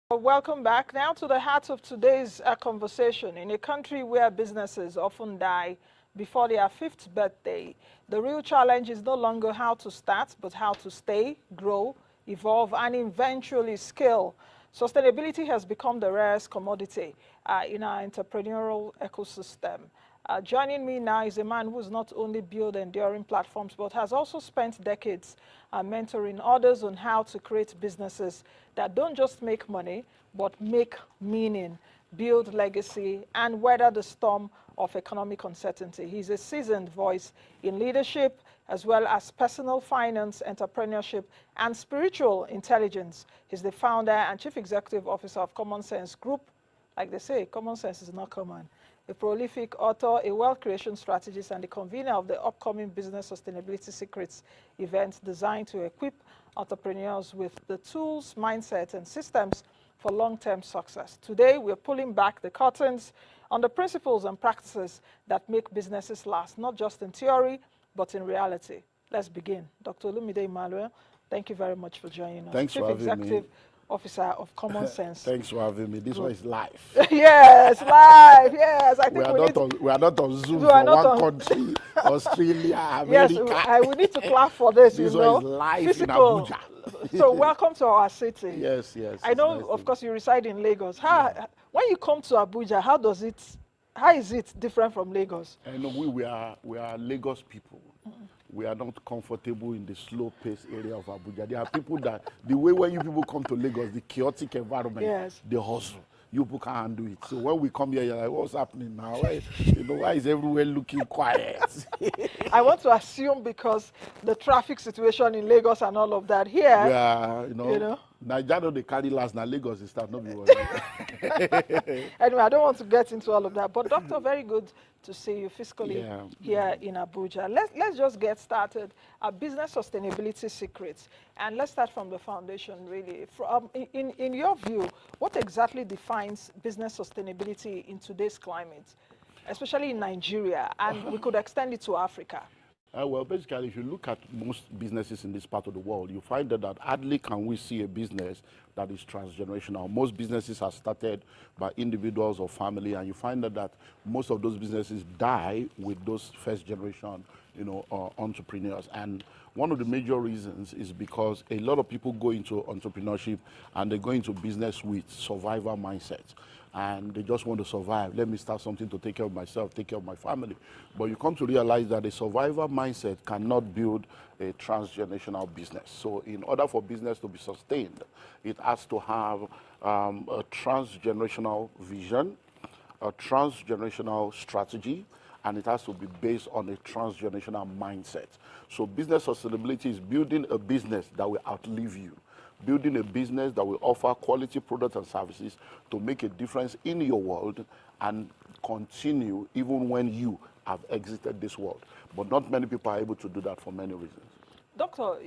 Welcome back now to the heart of today's conversation. In a country where businesses often die before their fifth birthday, the real challenge is no longer how to start, but how to stay, grow, evolve, and eventually scale. Sustainability has become the rarest commodity in our entrepreneurial ecosystem. Joining me now is a man who's not only built enduring platforms, but has also spent decades mentoring others on how to create businesses that don't just make money, but make meaning, build legacy, and weather the storm of economic uncertainty. He's a seasoned voice in leadership, as well as personal finance, entrepreneurship, and spiritual intelligence. He's the founder and chief executive officer of Common Sense Group. Like they say, common sense is not common. A prolific author, a wealth creation strategist, and the convener of the upcoming Business Sustainability Secrets event designed to equip entrepreneurs with the tools, mindset, and systems for long-term success. Today, we're pulling back the curtains on the principles and practices that make businesses last, not just in theory, but in reality. Let's begin. Dr. Olumide Emmanuel, thank you very much for joining us. Thanks Chief for having Executive me. Officer of Common Sense. Thanks for having me. This one is live. Yes, live. Yes, I think We are not on Zoom we are for not one on country, Australia, Yes, America. we need to clap for this, This you one know. is live Physical. in Abuja. So welcome to our city. Yes, yes. I it's know, nice of course, you reside in Lagos. When you come to Abuja, how is it different from Lagos? I know we are Lagos people. We are not comfortable in the slow-paced area of Abuja. There are people that, the way when you people come to Lagos, the chaotic environment, Yes. the hustle, you people can't handle it. So when we come here, you're like, what's happening now? Why is everywhere looking quiet? I want to assume because the traffic situation in Lagos and all of that here. We are, you know. Nigeria, they carry last, now Lagos is start, not be worried. Anyway, I don't want to get into all of that. But Doctor, very good to see you physically here in Abuja. Let's just get started. Business sustainability secrets. And let's start from the foundation, really. In your view, what exactly defines business sustainability in today's climate, especially in Nigeria? And we could extend it to Africa. Well, basically, if you look at most businesses in this part of the world, you find that hardly can we see a business that is transgenerational. Most businesses are started by individuals or family, and you find that most of those businesses die with those first generation, entrepreneurs. And one of the major reasons is because a lot of people go into entrepreneurship and they go into business with survivor mindset. And they just want to survive. Let me start something to take care of myself, take care of my family. But you come to realize that a survivor mindset cannot build a transgenerational business. So in order for business to be sustained, it has to have a transgenerational vision, a transgenerational strategy, and it has to be based on a transgenerational mindset. So business sustainability is building a business that will outlive you. Building a business that will offer quality products and services to make a difference in your world and continue even when you have exited this world. But not many people are able to do that for many reasons. Doctor,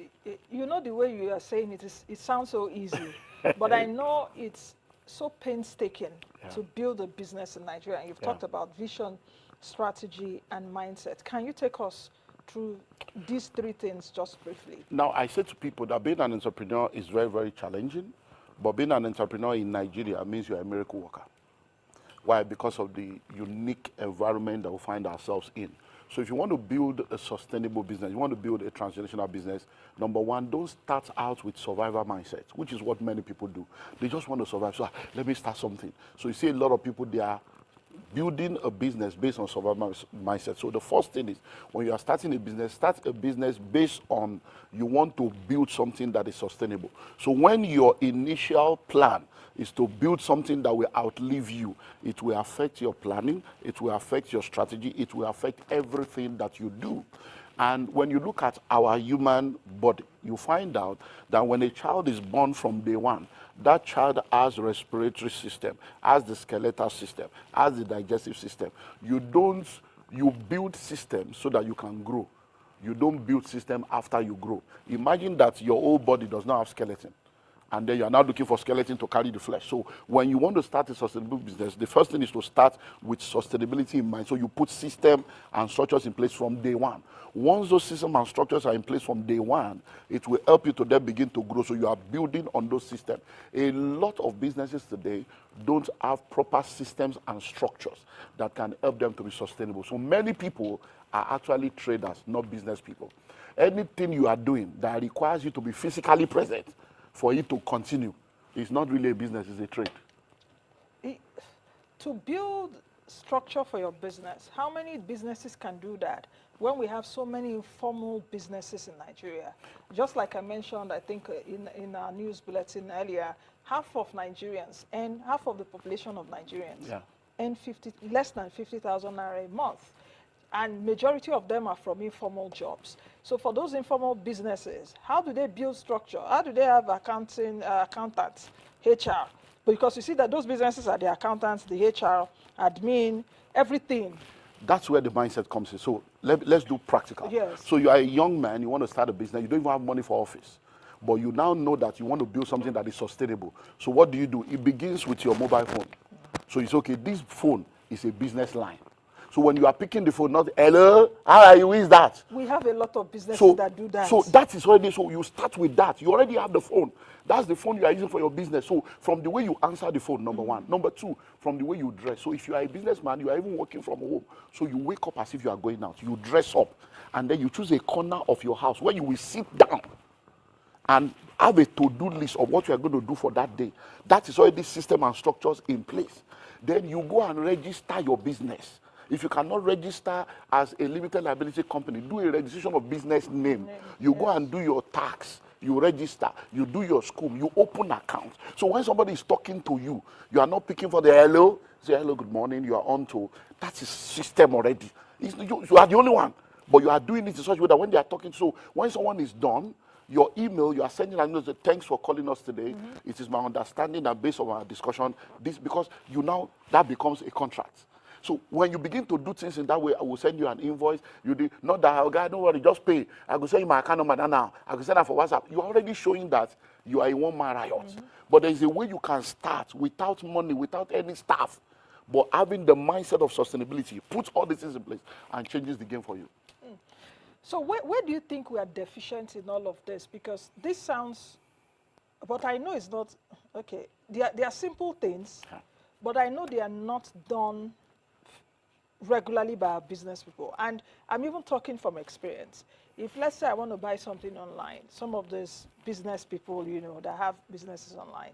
you know the way you are saying it sounds so easy, but I know it's so painstaking to build a business in Nigeria. And you've talked about vision, strategy, and mindset. Can you take us through these three things just briefly? Now, I say to people that being an entrepreneur is very, very challenging, but being an entrepreneur in Nigeria means you're a miracle worker. Why? Because of the unique environment that we find ourselves in. So if you want to build a sustainable business, you want to build a transgenerational business, number one, don't start out with survivor mindset, which is what many people do. They just want to survive. So let me start something. So you see a lot of people, they are building a business based on survival mindset. So the first thing is, when you are starting a business, start a business based on you want to build something that is sustainable. So when your initial plan is to build something that will outlive you, it will affect your planning, it will affect your strategy, it will affect everything that you do. And when you look at our human body, you find out that when a child is born from day one, that child has respiratory system, has the skeletal system, has the digestive system. You build systems so that you can grow. You don't build system after you grow. Imagine that your whole body does not have skeleton. and then you are now looking for skeleton to carry the flesh. So when you want to start a sustainable business, the first thing is to start with sustainability in mind. So you put system and structures in place from day one. Once those systems and structures are in place from day one, it will help you to then begin to grow. So you are building on those systems. A lot of businesses today don't have proper systems and structures that can help them to be sustainable. So many people are actually traders, not business people. Anything you are doing that requires you to be physically present for it to continue, it's not really a business, it's a trade. To build structure for your business, how many businesses can do that when we have so many informal businesses in Nigeria? Just like I mentioned, I think in our news bulletin earlier, half of Nigerians and half of the population of Nigerians earn less than 50,000 naira a month. And majority of them are from informal jobs. So for those informal businesses, how do they build structure? How do they have accountants, HR? Because you see that those businesses are the accountants, the HR, admin, everything. That's where the mindset comes in. So let's do practical. Yes. So you are a young man, you want to start a business, you don't even have money for office, but you now know that you want to build something that is sustainable. So what do? It begins with your mobile phone. So it's okay, this phone is a business line. So when you are picking the phone, not, hello, how are you, who is that? We have a lot of businesses that do that. So that is already, so you start with that. You already have the phone. That's the phone you are using for your business. So from the way you answer the phone, number one. Number two, from the way you dress. So if you are a businessman, you are even working from home. So you wake up as if you are going out. You dress up. And then you choose a corner of your house where you will sit down and have a to-do list of what you are going to do for that day. That is already system and structures in place. Then you go and register your business. If you cannot register as a limited liability company, do a registration of business name. You go and do your tax. You register. You do your school. You open accounts. So when somebody is talking to you, you are not picking for the hello. Say hello, good morning. You are on to. That is system already. You are the only one. But you are doing it in such a way that when they are talking, so when someone is done, your email, you are sending a note, thanks for calling us today. It is my understanding that based on our discussion, this, because you now, that becomes a contract. So when you begin to do things in that way, I will send you an invoice. You do not that, oh, God, don't worry, just pay. I will send you my account number now. I will send that for WhatsApp. You're already showing that you are a one-man riot. But there is a way you can start without money, without any staff, but having the mindset of sustainability. Put all these things in place and changes the game for you. So where do you think we are deficient in all of this? Because this sounds, but I know it's not, okay, they are simple things, but I know they are not done regularly by our business people. And I'm even talking from experience. If, let's say, I want to buy something online, some of these business people, you know, that have businesses online,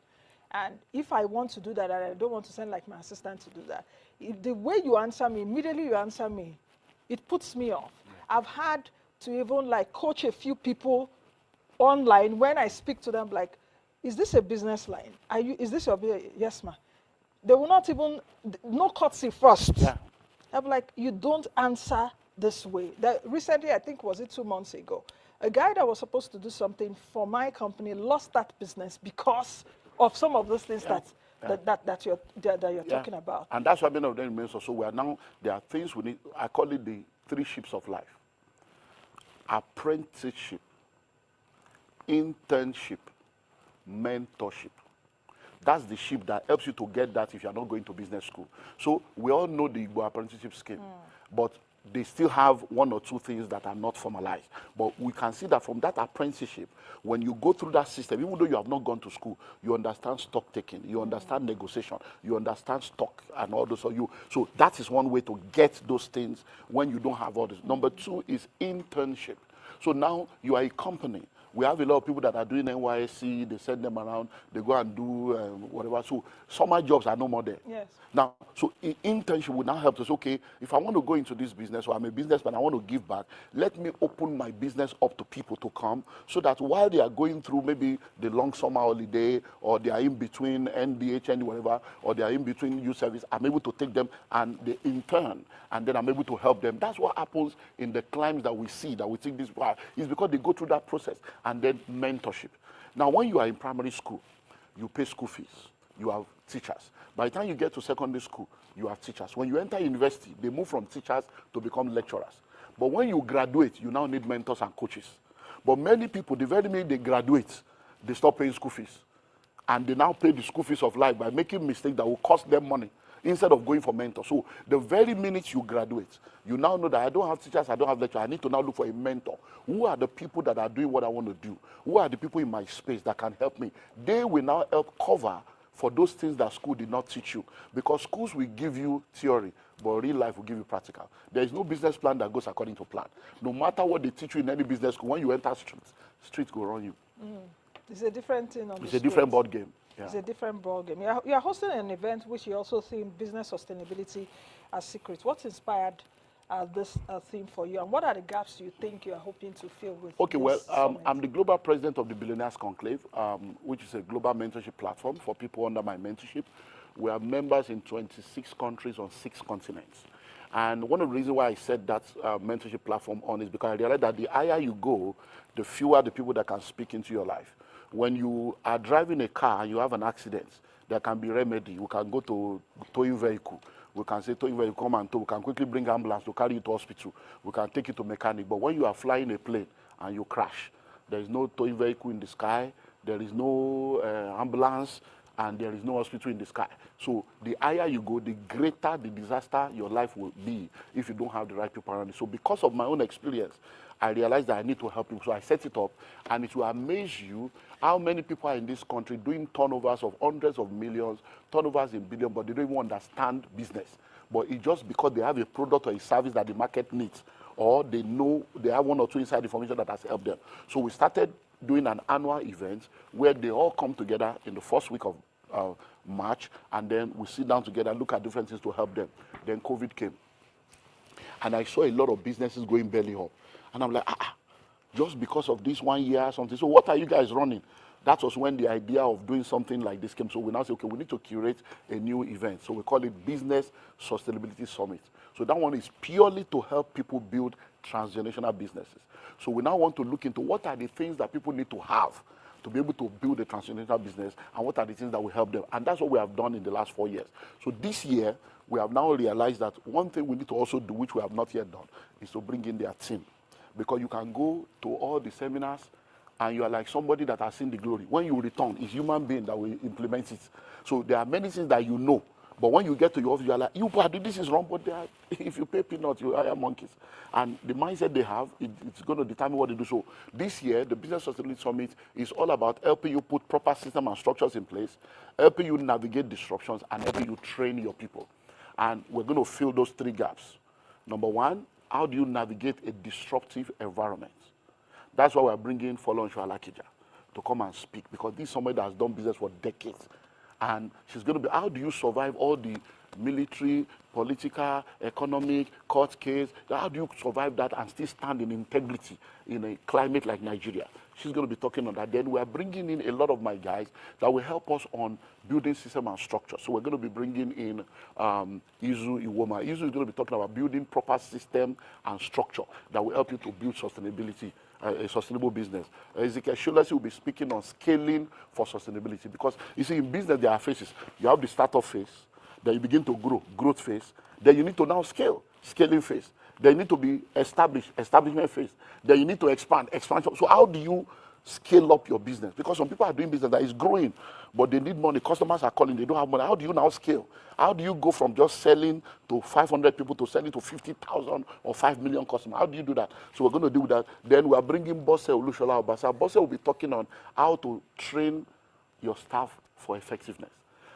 and if I want to do that, and I don't want to send like my assistant to do that, if the way you answer me, immediately you answer me, it puts me off. I've had to even like coach a few people online when I speak to them, like, is this a business line? Is this your business? Yes, ma'am. They will not even, no courtesy first. Yeah. I'm like, you don't answer this way. Recently, I think, was it 2 months ago, a guy that was supposed to do something for my company lost that business because of some of those things that you're talking about. And that's why many of them remain so. So we are now, there are things we need, I call it the 3 ships of life. Apprenticeship, internship, mentorship. That's the ship that helps you to get that if you're not going to business school. So we all know the Igbo apprenticeship scheme, but they still have 1 or 2 things that are not formalized. But we can see that from that apprenticeship, when you go through that system, even though you have not gone to school, you understand stock taking, you understand negotiation, you understand stock and all those. So that is one way to get those things when you don't have all this. Number 2 is internship. So now you are a company. We have a lot of people that are doing NYSC, they send them around, they go and do whatever. So summer jobs are no more there. Yes. Now, so internship will now help us, okay, if I want to go into this business, or I'm a businessman, I want to give back, let me open my business up to people to come, so that while they are going through maybe the long summer holiday, or they are in between NDH and whatever, or they are in between youth service, I'm able to take them and they intern, and then I'm able to help them. That's what happens in the climbs that we see, that we think this is because they go through that process. And then mentorship. Now, when you are in primary school, you pay school fees. You have teachers. By the time you get to secondary school, you have teachers. When you enter university, they move from teachers to become lecturers. But when you graduate, you now need mentors and coaches. But many people, the very minute they graduate, they stop paying school fees. and they now pay the school fees of life by making mistakes that will cost them money instead of going for mentor. So the very minute you graduate, you now know that I don't have teachers, I don't have lecturers, I need to now look for a mentor. Who are the people that are doing what I want to do? Who are the people in my space that can help me? They will now help cover for those things that school did not teach you. Because schools will give you theory, but real life will give you practical. There is no business plan that goes according to plan. No matter what they teach you in any business school, when you enter streets will run you. It's a different thing on It's the a different street. board game. Yeah. It's a different ball game. You're hosting an event which you also theme business sustainability as secret. What inspired this theme for you, and what are the gaps you think you are hoping to fill with? Okay, well, this summit? I'm the global president of the Billionaires Conclave, which is a global mentorship platform for people under my mentorship. We are members in 26 countries on 6 continents. And one of the reasons why I set that mentorship platform on is because I realized that the higher you go, the fewer the people that can speak into your life. When you are driving a car and you have an accident, there can be remedy. We can go to towing vehicle. We can say towing vehicle, come and tow. We can quickly bring ambulance to carry you to hospital. We can take you to mechanic. But when you are flying a plane and you crash, there is no towing vehicle in the sky, there is no ambulance, and there is no hospital in the sky. So the higher you go, the greater the disaster your life will be if you don't have the right people around you. So because of my own experience, I realized that I need to help people. So I set it up, and it will amaze you how many people are in this country doing turnovers of hundreds of millions, turnovers in billions, but they don't even understand business. But it's just because they have a product or a service that the market needs, or they know they have one or two inside information that has helped them. So we started doing an annual event where they all come together in the first week of March, and then we sit down together and look at different things to help them. Then COVID came, and I saw a lot of businesses going belly up. And I'm like, just because of this 1 year or something. So what are you guys running? That was when the idea of doing something like this came. So we now say, okay, we need to curate a new event. So we call it Business Sustainability Summit. So that one is purely to help people build transgenerational businesses. So we now want to look into what are the things that people need to have to be able to build a transgenerational business, and what are the things that will help them. And that's what we have done in the last 4 years. So this year, we have now realized that one thing we need to also do, which we have not yet done, is to bring in their team. Because you can go to all the seminars and you are like somebody that has seen the glory. When you return, it's human being that will implement it. So there are many things that you know. But when you get to your office, you are like, you Padu, this is wrong, but if you pay peanuts, you hire monkeys. And the mindset they have, it's going to determine what they do. So this year, the Business Sustainability Summit is all about helping you put proper systems and structures in place, helping you navigate disruptions, and helping you train your people. And we're going to fill those 3 gaps. Number 1, how do you navigate a disruptive environment? That's why we're bringing Folon Alakija to come and speak, because this is somebody that has done business for decades. And she's going to be, how do you survive all the military, political, economic, court case? How do you survive that and still stand in integrity in a climate like Nigeria? She's going to be talking on that. Then we're bringing in a lot of my guys that will help us on building system and structure. So we're going to be bringing in Izu Iwoma. Izu is going to be talking about building proper system and structure that will help you to build sustainability, a sustainable business. Ezekiel Shulesi will be speaking on scaling for sustainability. Because you see, in business there are phases. You have the startup phase, then you begin to grow, growth phase. Then you need to now scale, scaling phase. Then you need to be established, establishment phase. Then you need to expand, expansion. So how do you scale up your business? Because some people are doing business that is growing, but they need money. Customers are calling, they don't have money. How do you now scale? How do you go from just selling to 500 people to selling to 50,000 or 5 million customers? How do you do that? So we're going to do that. Then we are bringing Bosse Olushola Obasa. Bosse will be talking on how to train your staff for effectiveness.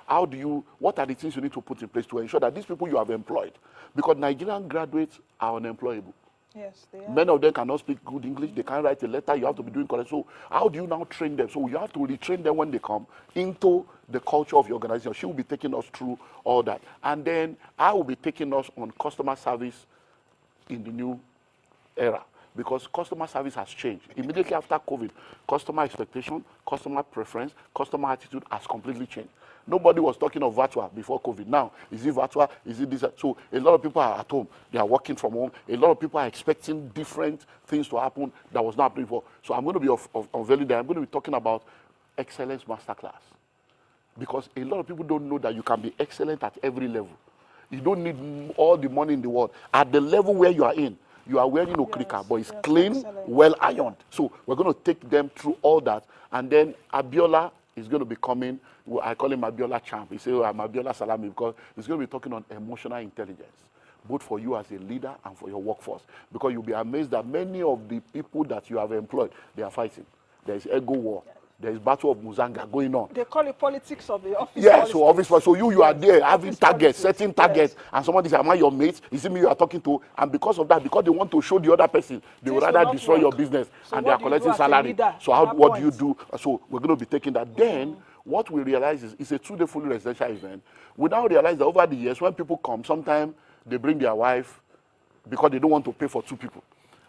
How do you, what are the things you need to put in place to ensure that these people you have employed, because Nigerian graduates are unemployable. Yes, they are. Many of them cannot speak good English. They can't write a letter. You have to be doing correct. So how do you now train them? So you have to retrain them when they come into the culture of your organization. She will be taking us through all that. And then I will be taking us on customer service in the new era. Because customer service has changed. Immediately after COVID, customer expectation, customer preference, customer attitude has completely changed. Nobody was talking of virtual before COVID. Now, is it virtual? Is it this? So a lot of people are at home. They are working from home. A lot of people are expecting different things to happen that was not happening before. So I'm going to be unveiling that. I'm going to be talking about excellence masterclass. Because a lot of people don't know that you can be excellent at every level. You don't need all the money in the world. At the level where you are in, you are wearing no cricker, but it's clean, well ironed. So we're going to take them through all that. And then Abiola He's going to be coming. Well, I call him Abiola Champ. He says, I'm Abiola Salami, because he's going to be talking on emotional intelligence, both for you as a leader and for your workforce. Because you'll be amazed that many of the people that you have employed, they are fighting. There is ego war. There is battle of Muzanga going on. They call it politics of the office. Yes, so office. So you are there having office targets, politics. setting targets, and somebody says, am I your mate? Is it me you are talking to? And because of that, because they want to show the other person, they will Things will rather not destroy work. your business, So and they what are do you do collecting as a salary. leader So at that what do you point? do? So we're going to be taking that. Then what we realize is it's a 2-day fully residential event. We now realize that over the years, when people come, sometimes they bring their wife because they don't want to pay for 2 people.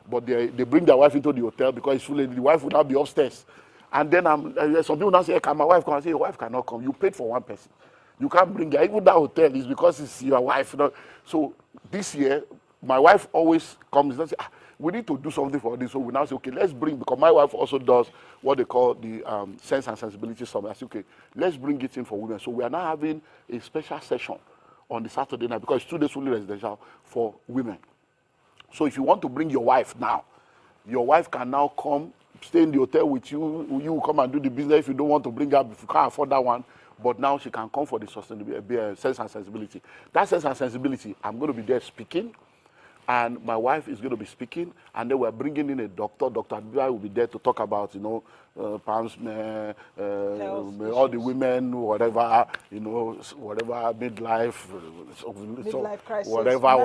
But they bring their wife into the hotel because it's fully, the wife will now be upstairs. And then some people now say, hey, can my wife come? I say, your wife cannot come. You paid for 1 person. You can't bring her. Even that hotel is because it's your wife. You know? So this year, my wife always comes and says, we need to do something for this. So we now say, okay, let's bring, because my wife also does what they call the Sense and Sensibility Summit. I say, okay, let's bring it in for women. So we are now having a special session on the Saturday night, because it's 2 days fully residential for women. So if you want to bring your wife now, your wife can now come, stay in the hotel with you. You will come and do the business if you don't want to bring her, if you can't afford that one. But now she can come for the sustainability, sense and sensibility. That sense and sensibility, I'm going to be there speaking, and my wife is going to be speaking, and then we're bringing in a doctor. Dr. Adibia will be there to talk about, palms, all the women, whatever, whatever, midlife crisis, whatever,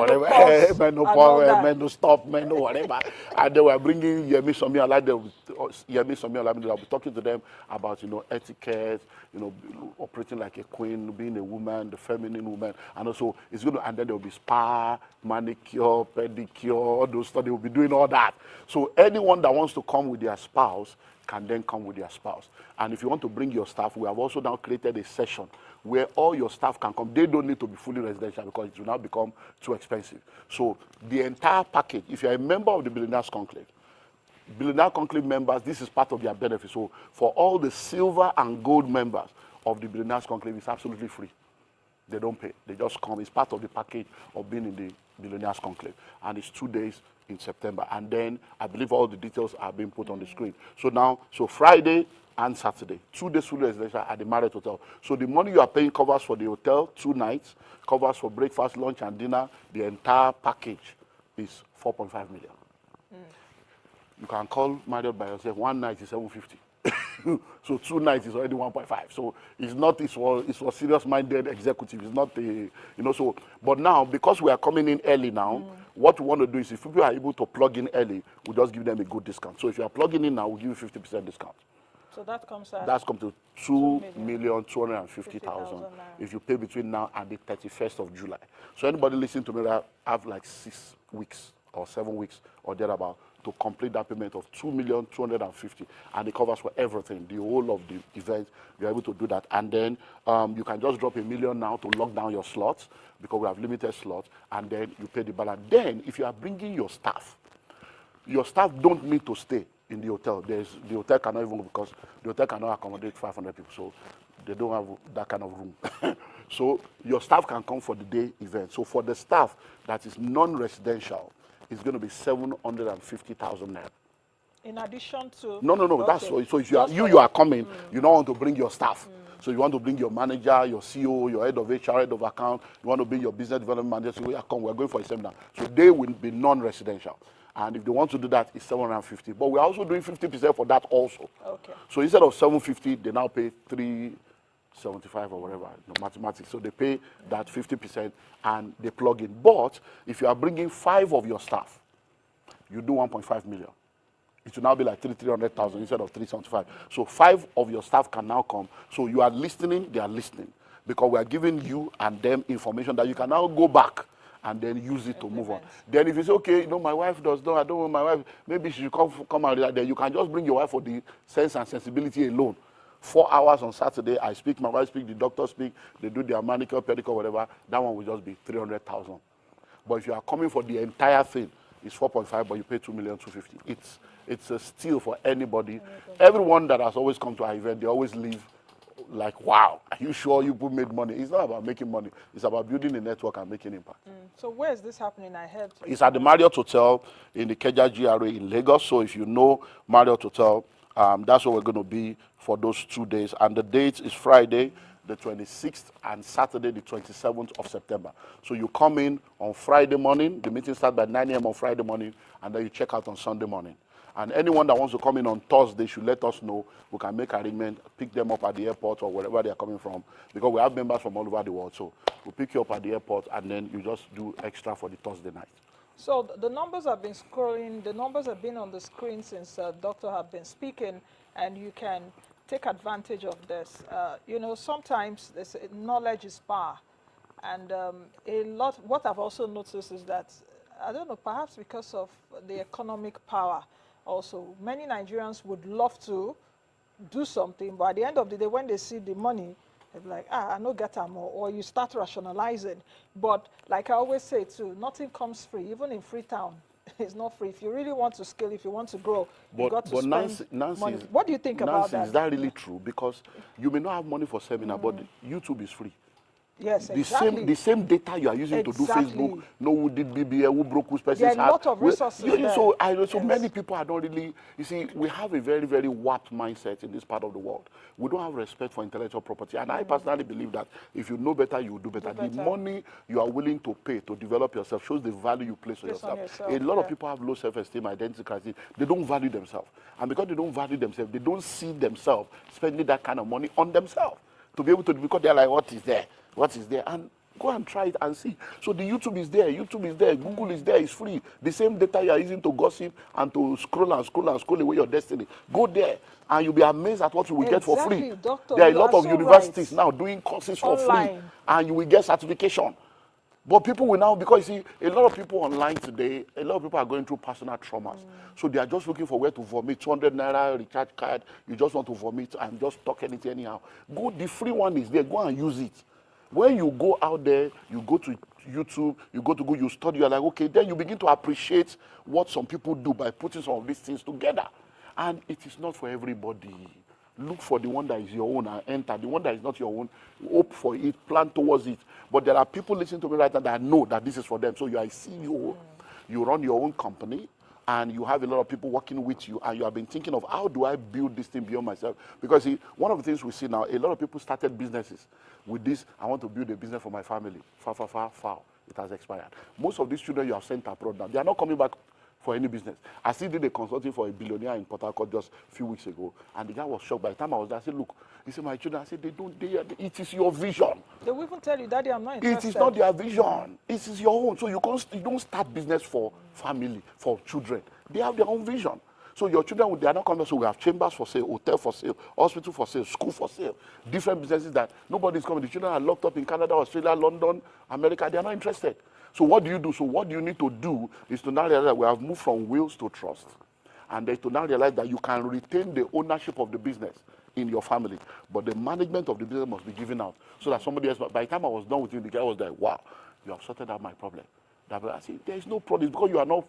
menopause, whatever. And then we're bringing Yemi Somi. I'll be talking to them about, etiquette, operating like a queen, being a woman, the feminine woman, and also it's going to, and then there will be spa, manicure, pedicure, all those stuff. They will be doing all that. So anyone that wants to come with their spouse can then come with their spouse. And if you want to bring your staff, we have also now created a session where all your staff can come. They don't need to be fully residential because it will now become too expensive. So the entire package, if you're a member of the Billionaires Conclave, Billionaire Conclave members, this is part of their benefit. So for all the silver and gold members of the Billionaires Conclave, it's absolutely free. They don't pay. They just come. It's part of the package of being in the Billionaires Conclave. And it's 2 days in September. And then I believe all the details are being put on the screen. So Friday and Saturday, 2 days fully residential at the Marriott Hotel. So the money you are paying covers for the hotel, 2 nights, covers for breakfast, lunch, and dinner. The entire package is 4.5 million. You can call Marriott by yourself. 1 night is 750. So 2 nights is already 1.5. So it's for serious-minded executives. It's not but now, because we are coming in early now, what we want to do is if people are able to plug in early, we just give them a good discount. So if you are plugging in now, we'll give you 50% discount. So that comes at? That's come to 2,250,000 if you pay between now and the 31st of July. So anybody listening to me that have like 6 weeks or 7 weeks or thereabout to complete that payment of 2,250,000, and it covers for everything, the whole of the event. You're able to do that, and then you can just drop $1 million now to lock down your slots because we have limited slots, and then you pay the balance. Then, if you are bringing your staff don't need to stay in the hotel. The hotel cannot even, because the hotel cannot accommodate 500 people, so they don't have that kind of room. So your staff can come for the day event. So for the staff that is non-residential, it's going to be 750,000 naira. In addition to? No. Okay. That's so if you are coming, you don't want to bring your staff. So you want to bring your manager, your CEO, your head of HR, head of account. You want to bring your business development manager. So we're going for a seminar. So they will be non-residential. And if they want to do that, it's 750. But we're also doing 50% for that also. Okay. So instead of 750, they now pay 375 or whatever, mathematics. So they pay that 50% and they plug in. But if you are bringing 5 of your staff, you do 1.5 million. It will now be like 300,000 instead of 375. So 5 of your staff can now come. So you are listening, they are listening. Because we are giving you and them information that you can now go back and then use it to move on. Then if you say, okay, my wife does not, I don't want my wife, maybe she should come out there, then you can just bring your wife for the sense and sensibility alone. 4 hours on Saturday, I speak, my wife speak, the doctor speak, they do their manicure, pedicure, whatever, that one will just be 300,000. But if you are coming for the entire thing, it's 4.5, but you pay 2,250,000. It's a steal for anybody. Everyone that has always come to our event, they always leave like, wow, are you sure you made money? It's not about making money. It's about building a network and making impact. So where is this happening? I heard. It's at the Marriott Hotel in the Keja GRA in Lagos. So if you know Marriott Hotel, that's where we're going to be for those 2 days. And the date is Friday, the 26th, and Saturday, the 27th of September. So you come in on Friday morning. The meeting starts by 9 a.m. on Friday morning, and then you check out on Sunday morning. And anyone that wants to come in on Thursday should let us know. We can make arrangement, pick them up at the airport or wherever they are coming from, because we have members from all over the world. So we'll pick you up at the airport, and then you just do extra for the Thursday night. So the numbers have been scrolling, the numbers have been on the screen since Doctor have been speaking, and you can take advantage of this. You know, sometimes this knowledge is power. And what I've also noticed is that, I don't know, perhaps because of the economic power also, many Nigerians would love to do something, but at the end of the day, when they see the money, they're like, I no get am, or you start rationalizing. But like I always say too, nothing comes free, even in Freetown. It's not free. If you really want to scale, if you want to grow, you got to spend money. What do you think about that? Is that really true? Because you may not have money for seminar, but YouTube is free. Yes, exactly. The same data you are using to do Facebook, who did BBA, who broke whose person. There are a lot of resources there. So many people are not really, you see, we have a very, very warped mindset in this part of the world. We don't have respect for intellectual property. And I personally believe that if you know better, you will do better. The money you are willing to pay to develop yourself shows the value you place on yourself. A lot of people have low self-esteem, identity crisis. They don't value themselves. And because they don't value themselves, they don't see themselves spending that kind of money on themselves to be able to, because they're like, what is there? What is there? And go and try it and see. So the YouTube is there, Google is there, it's free. The same data you are using to gossip and to scroll and scroll and scroll away your destiny. Go there and you'll be amazed at what you will get for free. Doctor, there are a lot of universities now doing courses for free, and you will get certification. But people will now, because you see, a lot of people online today, a lot of people are going through personal traumas. So they are just looking for where to vomit. 200 naira recharge card, you just want to vomit and just talk anything anyhow. Go, the free one is there, go and use it. When you go out there, you go to YouTube, you go to Google, you study, you're like, okay, then you begin to appreciate what some people do by putting some of these things together. And it is not for everybody. Look for the one that is your own and enter. The one that is not your own, hope for it, plan towards it. But there are people listening to me right now that know that this is for them. So you are a CEO, you run your own company, and you have a lot of people working with you, and you have been thinking of, how do I build this thing beyond myself? Because see, one of the things we see now, a lot of people started businesses with this, I want to build a business for my family. Far. It has expired. Most of these children you have sent abroad now, they are not coming back for any business. I still did a consulting for a billionaire in Port Harcourt just a few weeks ago, and the guy was shocked. By the time I was there, I said, look, he said, my children, I said, it is your vision. They will even tell you, Daddy, I'm not interested. It is not their vision. It is your own. So you don't start business for family, for children. They have their own vision. So your children, they are not coming. So we have chambers for sale, hotel for sale, hospital for sale, school for sale, different businesses that nobody is coming. The children are locked up in Canada, Australia, London, America. They are not interested. So what do you do? So what you need to do is to now realize that we have moved from wills to trust. And then to now realize that you can retain the ownership of the business in your family, but the management of the business must be given out so that somebody else, by the time I was done with you, the guy was like, wow, you have sorted out my problem. I said, there is no problem, because you are not,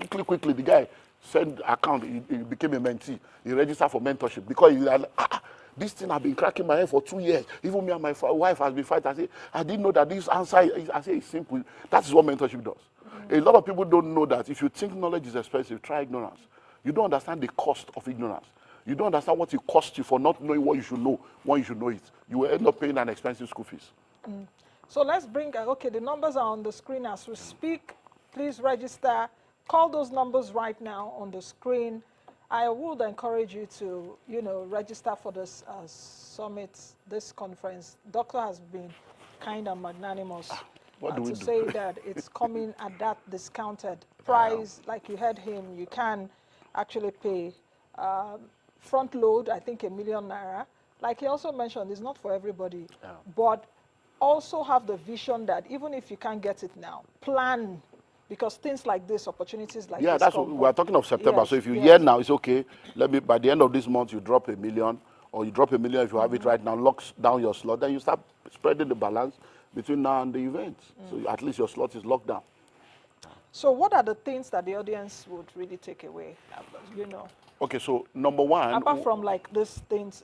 quickly, the guy sent account, he became a mentee, he registered for mentorship, because he's like, this thing has been cracking my head for 2 years. Even me and my wife has been fighting. I say, I didn't know that this answer, I say, it's simple. That is what mentorship does. A lot of people don't know that if you think knowledge is expensive, try ignorance. You don't understand the cost of ignorance. You don't understand what it costs you for not knowing what you should know when you should know it. You will end up paying an expensive school fees. So let's bring, okay, the numbers are on the screen as we speak. Please register. Call those numbers right now on the screen. I would encourage you to, register for this summit, this conference. Doctor has been kind and magnanimous to say that it's coming at that discounted price. Like you heard him, you can actually pay front load, I think ₦1 million. Like he also mentioned, it's not for everybody, but also have the vision that even if you can't get it now, plan. Because things like this, opportunities like this. Yeah, that's what we're talking of September. Yes, so if you hear now, it's okay. By the end of this month, you drop $1 million, or you drop $1 million if you have it right now, locks down your slot, then you start spreading the balance between now and the event. So at least your slot is locked down. So what are the things that the audience would really take away, Okay, so number one. Apart from like these things,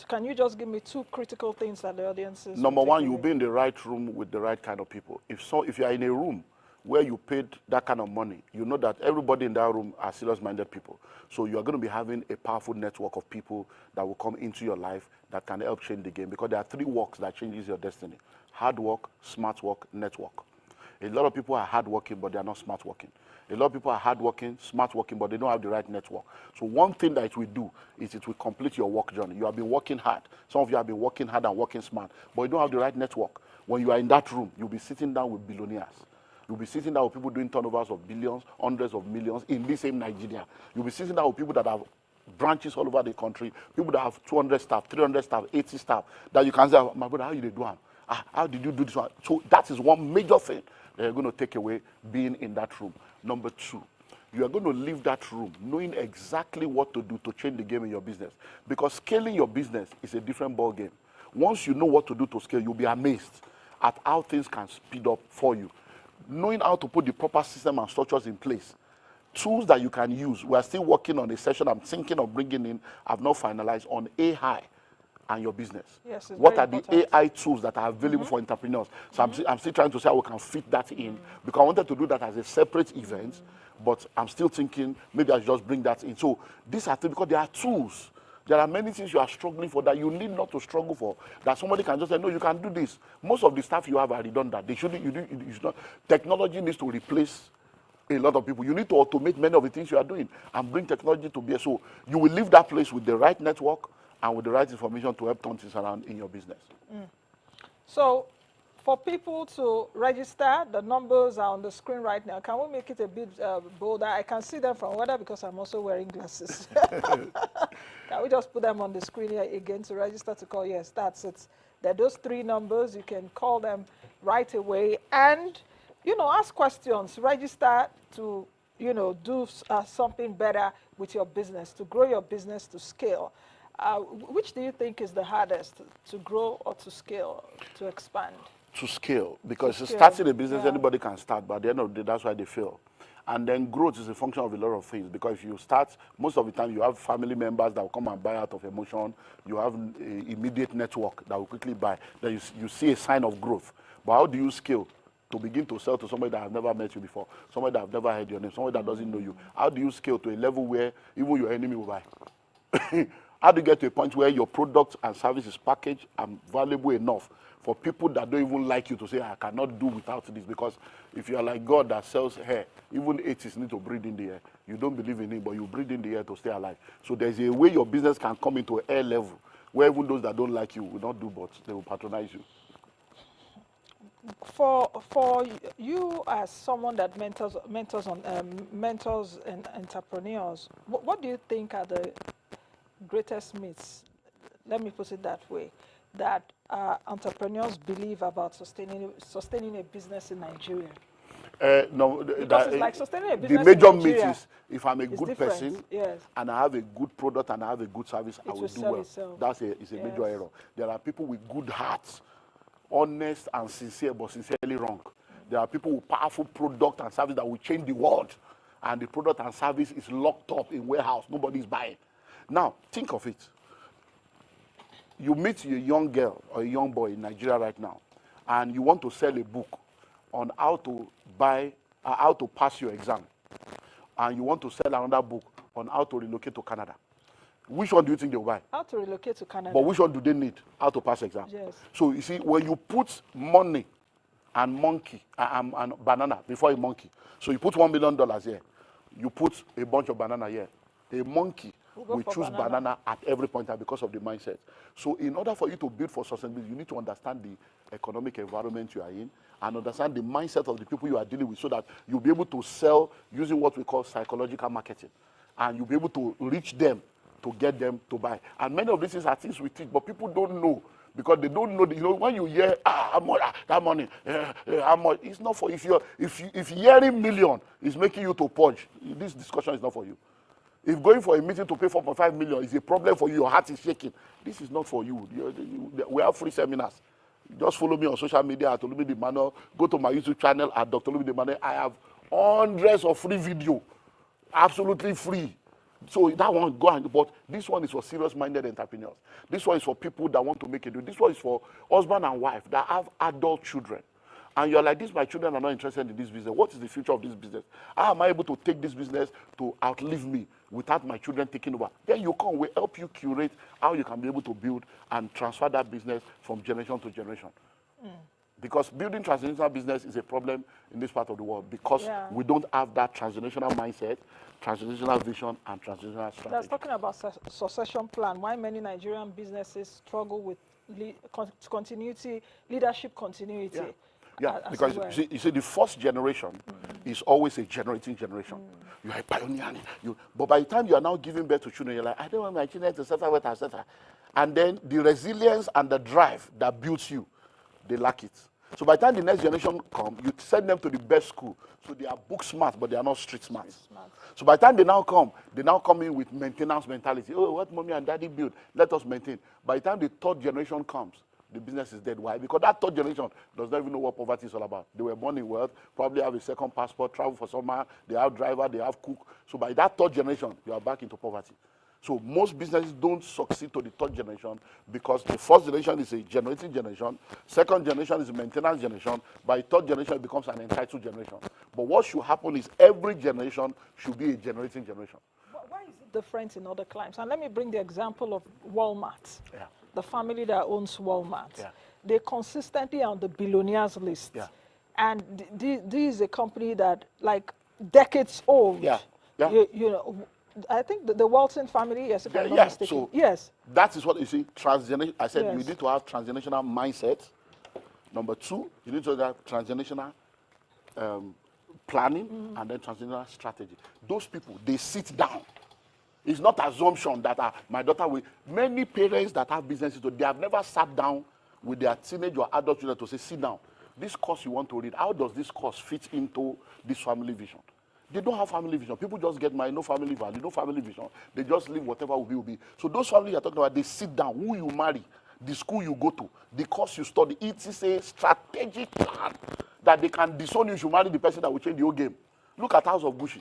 can you just give me 2 critical things that the audience is? Number one, you'll be in the right room with the right kind of people. If you are in a room where you paid that kind of money, you know that everybody in that room are serious-minded people. So you are going to be having a powerful network of people that will come into your life that can help change the game, because there are 3 works that changes your destiny: hard work, smart work, network. A lot of people are hardworking, but they are not smart working. A lot of people are hardworking, smart working, but they don't have the right network. So one thing that it will do is it will complete your work journey. You have been working hard. Some of you have been working hard and working smart, but you don't have the right network. When you are in that room, you'll be sitting down with billionaires. You'll be sitting down with people doing turnovers of billions, hundreds of millions in this same Nigeria. You'll be sitting down with people that have branches all over the country, people that have 200 staff, 300 staff, 80 staff, that you can say, my brother, how you do it? How did you do this one? So that is one major thing that you're going to take away being in that room. Number 2, you are going to leave that room knowing exactly what to do to change the game in your business. Because scaling your business is a different ball game. Once you know what to do to scale, you'll be amazed at how things can speed up for you. Knowing how to put the proper system and structures in place. Tools that you can use. We are still working on a session I'm thinking of bringing in, I've not finalized, on AI and your business. Yes, what are important. the AI tools that are available for entrepreneurs? So I'm still trying to say how we can fit that in, because I wanted to do that as a separate event, but I'm still thinking maybe I should just bring that in. So these are things, because there are tools. There are many things you are struggling for that you need not to struggle for. That somebody can just say, no, you can do this. Most of the stuff you have are redundant. They shouldn't. You should not. Technology needs to replace a lot of people. You need to automate many of the things you are doing and bring technology to bear. So you will leave that place with the right network and with the right information to help turn things around in your business. So for people to register, the numbers are on the screen right now. Can we make it a bit bolder? I can see them from weather because I'm also wearing glasses. Can we just put them on the screen here again to register to call? Yes, that's it. There are those 3 numbers. You can call them right away and, you know, ask questions. Register to, you know, do something better with your business, to grow your business, to scale. Which do you think is the hardest, to grow or to scale, to expand? To scale, because To scale, starting a business, yeah. anybody can start, but at the end of the day, that's why they fail. And then growth is a function of a lot of things, because if you start, most of the time you have family members that will come and buy out of emotion. You have an immediate network that will quickly buy. Then you see a sign of growth. But how do you scale to begin to sell to somebody that has never met you before, somebody that has never heard your name, somebody that doesn't know you? How do you scale to a level where even your enemy will buy? How do you get to a point where your product and service is packaged and valuable enough for people that don't even like you to say, I cannot do without this? Because if you are like God that sells hair, even atheists need to breathe in the air. You don't believe in it, but you breathe in the air to stay alive. So there's a way your business can come into an air level where even those that don't like you will not do, but they will patronize you. For you as someone that mentors and entrepreneurs, what do you think are the greatest myths, let me put it that way, that entrepreneurs believe about sustaining a business in Nigeria? No, Because it's like sustaining a the business major in myth Nigeria is if I'm a good different. person, Yes. and I have a good product and I have a good service, I will will do sell well. itself. That's a major error. There are people with good hearts, honest and sincere, but sincerely wrong. There are people with powerful product and service that will change the world, and the product and service is locked up in warehouse. Nobody's buying. Now, think of it. You meet a young girl or a young boy in Nigeria right now, and you want to sell a book on how to how to pass your exam, and you want to sell another book on how to relocate to Canada. Which one do you think they'll buy? How to relocate to Canada. But which one do they need? How to pass exam. Yes. So you see, when you put money and monkey and banana before a monkey, so you put $1 million here, you put a bunch of banana here. A monkey will choose banana at every point in time because of the mindset. So in order for you to build for sustainability, you need to understand the economic environment you are in and understand the mindset of the people you are dealing with, so that you'll be able to sell using what we call psychological marketing. And you'll be able to reach them to get them to buy. And many of these things are things we teach, but people don't know, because they don't know. You know, when you hear that money, how much, it's not for you. If hearing million is making you to purge, this discussion is not for you. If going for a meeting to pay 4.5 million is a problem for you, your heart is shaking, this is not for you. We have free seminars. Just follow me on social media at Olumide Emmanuel. Go to my YouTube channel at Dr. Olumide Emmanuel. I have hundreds of free video, absolutely free. So that one, go on. But this one is for serious-minded entrepreneurs. This one is for people that want to make it. This one is for husband and wife that have adult children. And you're like, this, my children are not interested in this business. What is the future of this business? How am I able to take this business to outlive me without my children taking over? Then you come, we help you curate how you can be able to build and transfer that business from generation to generation. Because building transnational business is a problem in this part of the world because we don't have that transnational mindset, transnational vision, and transnational strategy. That's talking about succession plan. Why many Nigerian businesses struggle with continuity, leadership continuity. Yeah, because you see, the first generation is always a generating generation. You are a pioneer. But by the time you are now giving birth to children, you're like, I don't want my children to suffer with etc. And then the resilience and the drive that builds you, they lack it. So by the time the next generation come, you send them to the best school. So they are book smart, but they are not street smart. So by the time they now come in with maintenance mentality. Oh, what mommy and daddy build, let us maintain. By the time the third generation comes, the business is dead. Why? Because that third generation does not even know what poverty is all about. They were born in wealth, probably have a second passport, travel for summer, they have driver, they have cook. So by that third generation, you are back into poverty. So most businesses don't succeed to the third generation because the first generation is a generating generation, second generation is a maintenance generation, by third generation it becomes an entitled generation. But what should happen is every generation should be a generating generation. Why is it different in other climes? And let me bring the example of Walmart. The family that owns Walmart. They consistently are on the billionaires list. And this is a company that, like, decades old. You know, I think the Walton family, yes, if I'm not mistaken. So yes. That is what you see. I said you need to have transgenerational mindset. Number two, you need to have transgenerational planning and then transgenerational strategy. Those people, they sit down. It's not assumption that my daughter will. Many parents that have businesses, they have never sat down with their teenage or adult children to say, sit down. This course you want to read, how does this course fit into this family vision? They don't have family vision. People just get married, no family value, no family vision. They just live whatever will be. So those families you're talking about, they sit down, who you marry, the school you go to, the course you study. It is a strategic plan that they can disown you if you marry the person that will change the whole game. Look at House of Gucci.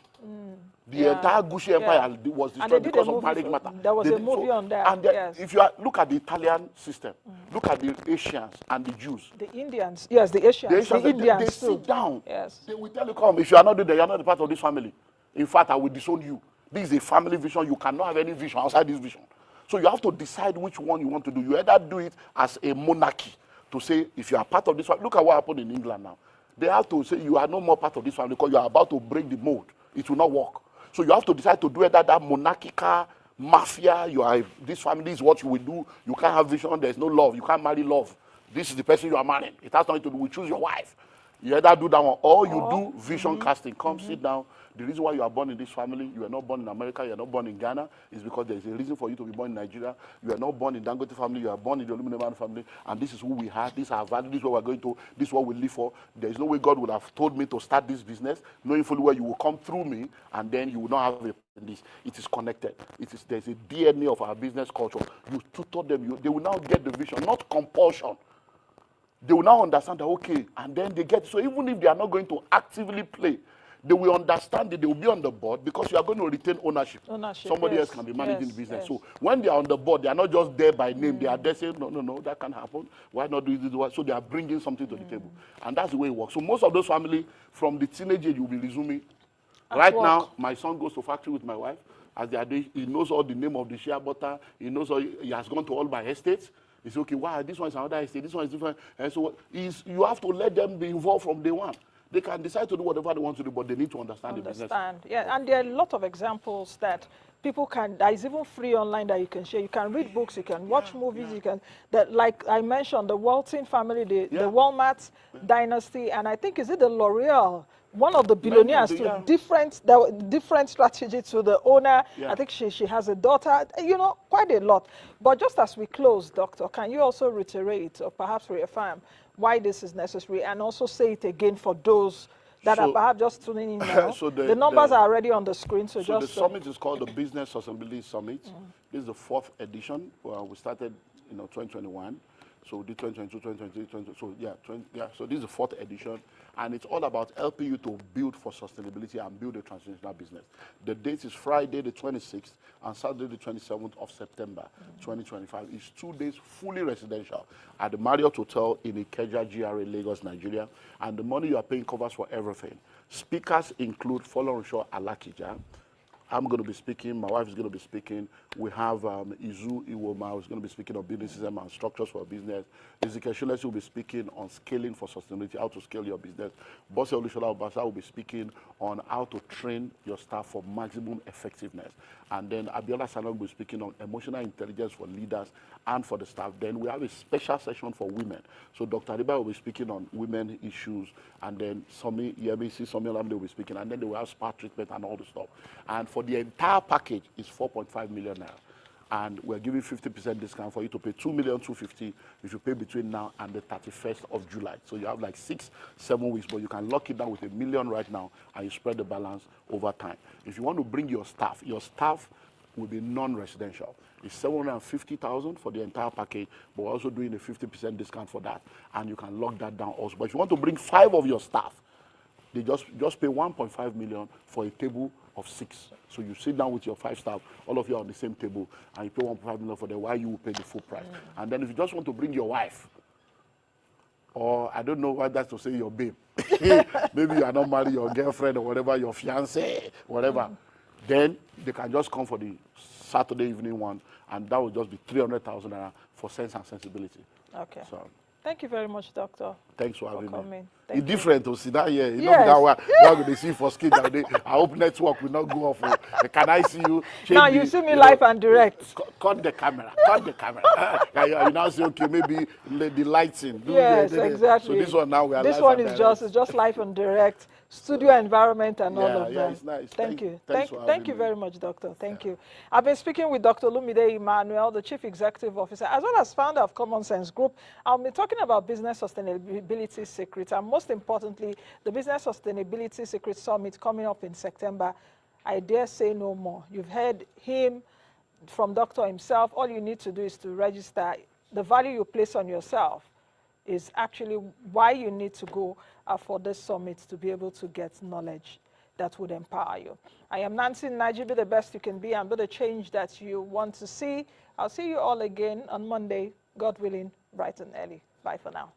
The entire Gucci empire was destroyed because of marriage matter. There was a movie on that. And if you look at the Italian system, look at the Asians and the Jews. The Indians, yes, the Asians, the Indians they sit down. Yes. They will tell you, come, if you are not doing that, you are not a part of this family. In fact, I will disown you. This is a family vision. You cannot have any vision outside this vision. So you have to decide which one you want to do. You either do it as a monarchy to say, if you are part of this family, look at what happened in England now. They have to say you are no more part of this family because you are about to break the mold. It will not work. So you have to decide to do either that monarchical mafia, this family is what you will do. You can't have vision, there's no love. You can't marry love. This is the person you are marrying. It has nothing to do with choose your wife. You either do that one or you do vision casting. Come sit down. The reason why you are born in this family, you are not born in America, you are not born in Ghana, is because there is a reason for you to be born in Nigeria. You are not born in Dangote family, you are born in the Olumide Emmanuel family, and this is who we have, this is our value, this is what we are going to, this is what we live for. There is no way God would have told me to start this business, knowing fully well you will come through me, and then you will not have a this. It is connected. There's a DNA of our business culture. You tutor them, they will now get the vision, not compulsion. They will now understand that, okay, and then they get, so even if they are not going to actively play, they will understand that they will be on the board because you are going to retain ownership. Somebody else can be managing the business. So when they are on the board, they are not just there by name. They are there saying, no, that can't happen. Why not do this? So they are bringing something to the table. And that's the way it works. So most of those families, from the teenage age, you will be resuming. Right now, my son goes to factory with my wife. As they are doing, he knows all the name of the shea butter. He knows all, he has gone to all my estates. He said, okay, wow, this one is another estate. This one is different. And so you have to let them be involved from day one. They can decide to do whatever they want to do, but they need to understand the business. Yeah, and there are a lot of examples that people can, there is even free online that you can share. You can read books, you can watch movies, you can, like I mentioned, the Walton family, the Walmart dynasty, and I think, is it the L'Oreal? One of the billionaires, different strategy to the owner. I think she has a daughter, quite a lot. But just as we close, Doctor, can you also reiterate or perhaps reaffirm why this is necessary, and also say it again for those that are perhaps just tuning in now? So the numbers are already on the screen. So just the summit is called the Business Sustainability Summit. This is the 4th edition. We started 2021. So the 2022, 2023, 20, so yeah, 20, yeah. So this is the 4th edition, and it's all about helping you to build for sustainability and build a transnational business. The date is Friday the 26th and Saturday the 27th of September 2025. It's 2 days fully residential at the Marriott Hotel in Ikeja, GRA, Lagos, Nigeria, and the money you are paying covers for everything. Speakers include Folorunsho Alakija. I'm going to be speaking. My wife is going to be speaking. We have Izu Iwoma, who's going to be speaking on business system and structures for business. Ezekiel Shulesi will be speaking on scaling for sustainability, how to scale your business. Bose Olushola Obasa will be speaking on how to train your staff for maximum effectiveness. And then Abiola Sanon will be speaking on emotional intelligence for leaders and for the staff. Then we have a special session for women. So Dr. Riba will be speaking on women issues, and then Somi Yemisi, Somi Olamide will be speaking, and then they will have spa treatment and all the stuff. And for the entire package is 4.5 million naira. And we're giving 50% discount for you to pay 2,250,000 if you pay between now and the 31st of July. So you have like 6-7 weeks, but you can lock it down with $1 million right now, and you spread the balance over time. If you want to bring your staff will be non-residential. It's 750,000 for the entire package, but we're also doing a 50% discount for that, and you can lock that down also. But if you want to bring 5 of your staff, they just pay 1.5 million for a table of 6. So you sit down with your 5 staff, all of you are on the same table, and you pay 1.5 million for them, while you will pay the full price. And then if you just want to bring your wife, or I don't know what that's to say, your babe, maybe you are not married, your girlfriend or whatever, your fiance, whatever, then they can just come for the Saturday evening one, and that will just be 300,000 naira for Sense and Sensibility. Okay. So thank you very much, Doctor. thanks for having coming. me. Thank It's different to see that here. You Yes. know that what they see for skin that day. I hope network will not go off. Can I see you? Now you see me live and direct. Cut the camera. Cut the camera. You now say, okay, maybe the lighting. Yes, exactly. So this one now we are this live one and is direct. just live and direct, studio environment and all of Yeah, that. it's nice. Thank you. Thanks for Thank having you me. very much, Doctor. Thank you. I've been speaking with Dr. Olumide Emmanuel, the Chief Executive Officer, as well as founder of Common Sense Group. I'll be talking about business sustainability secrets, and most importantly, the Business Sustainability Secret Summit coming up in September. I dare say no more. You've heard him from Doctor himself. All you need to do is to register. The value you place on yourself is actually why you need to go for this summit, to be able to get knowledge that would empower you. I am Nancy Naji. Be the best you can be and be the change that you want to see. I'll see you all again on Monday, God willing, bright and early. Bye for now.